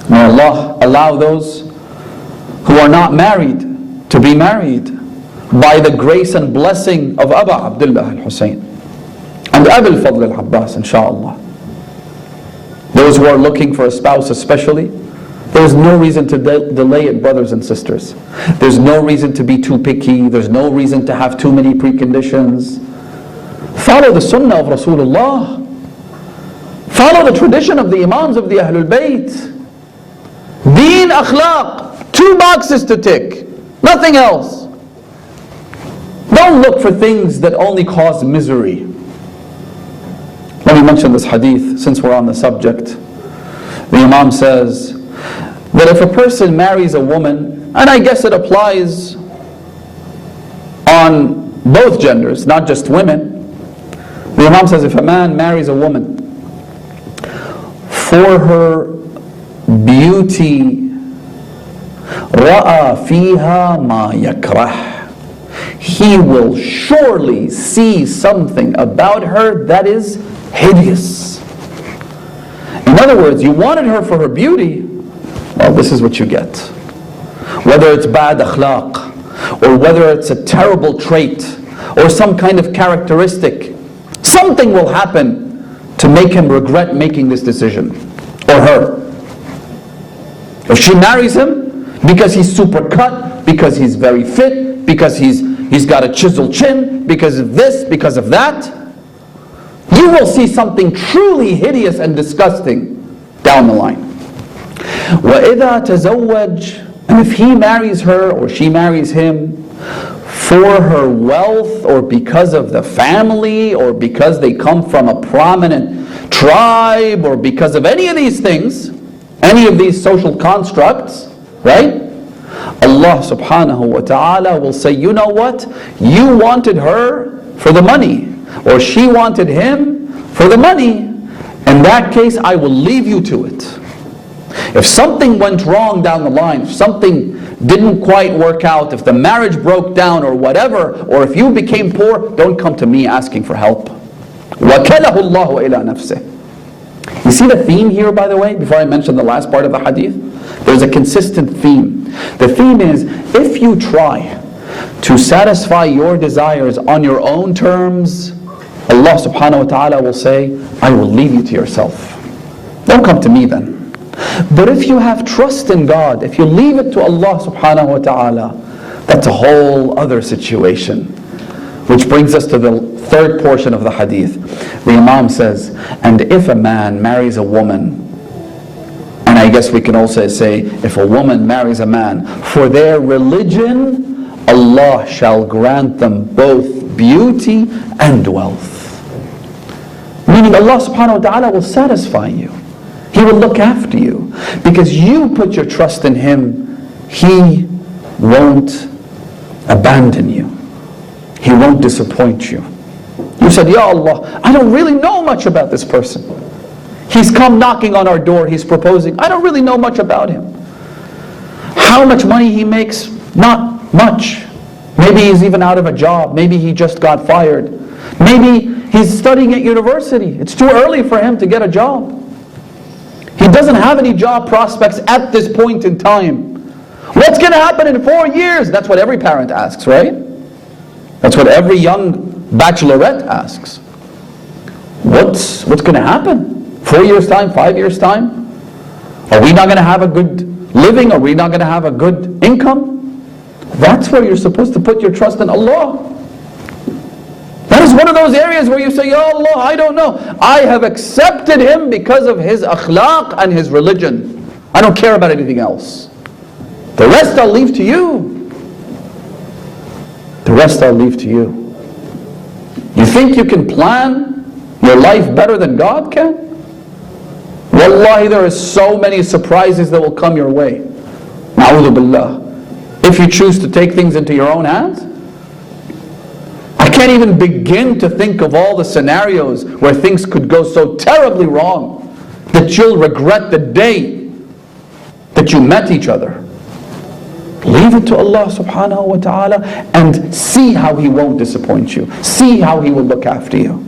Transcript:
May Allah allow those who are not married to be married by the grace and blessing of Aba Abdullah al-Hussein and Abu al-Fadl al-Abbas, inshaAllah. Those who are looking for a spouse especially, there's no reason to delay it, brothers and sisters. There's no reason to be too picky. There's no reason to have too many preconditions. Follow the sunnah of Rasulullah. Follow the tradition of the imams of the Ahlul Bayt. Deen, akhlaq, 2 boxes to tick, nothing else. Don't look for things that only cause misery. Let me mention this hadith since we're on the subject. The Imam says that if a person marries a woman, and I guess it applies on both genders, not just women. The Imam says if a man marries a woman for her beauty, ra'a fiha ma yakrah, he will surely see something about her that is hideous. In other words, you wanted her for her beauty, well, this is what you get. Whether it's bad akhlaq, or whether it's a terrible trait, or some kind of characteristic, something will happen to make him regret making this decision, or her. If she marries him because he's super cut, because he's very fit, because he's got a chiseled chin, because of this, because of that, you will see something truly hideous and disgusting down the line. وَإِذَا تَزَوَّجْ, and if he marries her or she marries him for her wealth or because of the family or because they come from a prominent tribe or because of any of these things, any of these social constructs, right? Allah subhanahu wa ta'ala will say, you know what? You wanted her for the money, or she wanted him for the money. In that case, I will leave you to it. If something went wrong down the line, if something didn't quite work out, if the marriage broke down or whatever, or if you became poor, don't come to me asking for help. وَكَلَهُ اللَّهُ إِلَى نَفْسِهِ. You see the theme here, by the way, before I mention the last part of the hadith? There's a consistent theme. The theme is, if you try to satisfy your desires on your own terms, Allah subhanahu wa ta'ala will say, I will leave you to yourself. Don't come to me then. But if you have trust in God, if you leave it to Allah subhanahu wa ta'ala, that's a whole other situation. Which brings us to the third portion of the hadith. The Imam says, and if a man marries a woman, and I guess we can also say, if a woman marries a man, for their religion, Allah shall grant them both beauty and wealth. Meaning Allah subhanahu wa ta'ala will satisfy you. He will look after you. Because you put your trust in Him, He won't abandon you. He won't disappoint you. You said, Ya Allah, I don't really know much about this person. He's come knocking on our door, he's proposing. I don't really know much about him. How much money he makes? Not much. Maybe he's even out of a job. Maybe he just got fired. Maybe he's studying at university. It's too early for him to get a job. He doesn't have any job prospects at this point in time. What's going to happen in 4 years? That's what every parent asks, right? That's what every young bachelorette asks. What's going to happen? 4 years time, 5 years time? Are we not going to have a good living? Are we not going to have a good income? That's where you're supposed to put your trust in Allah. That is one of those areas where you say, Ya Allah, I don't know. I have accepted him because of his akhlaq and his religion. I don't care about anything else. The rest I'll leave to you. The rest I'll leave to you. You think you can plan your life better than God can? Wallahi, there are so many surprises that will come your way. Na'udhu billah. If you choose to take things into your own hands. I can't even begin to think of all the scenarios where things could go so terribly wrong that you'll regret the day that you met each other. Leave it to Allah subhanahu wa ta'ala and see how He won't disappoint you. See how He will look after you.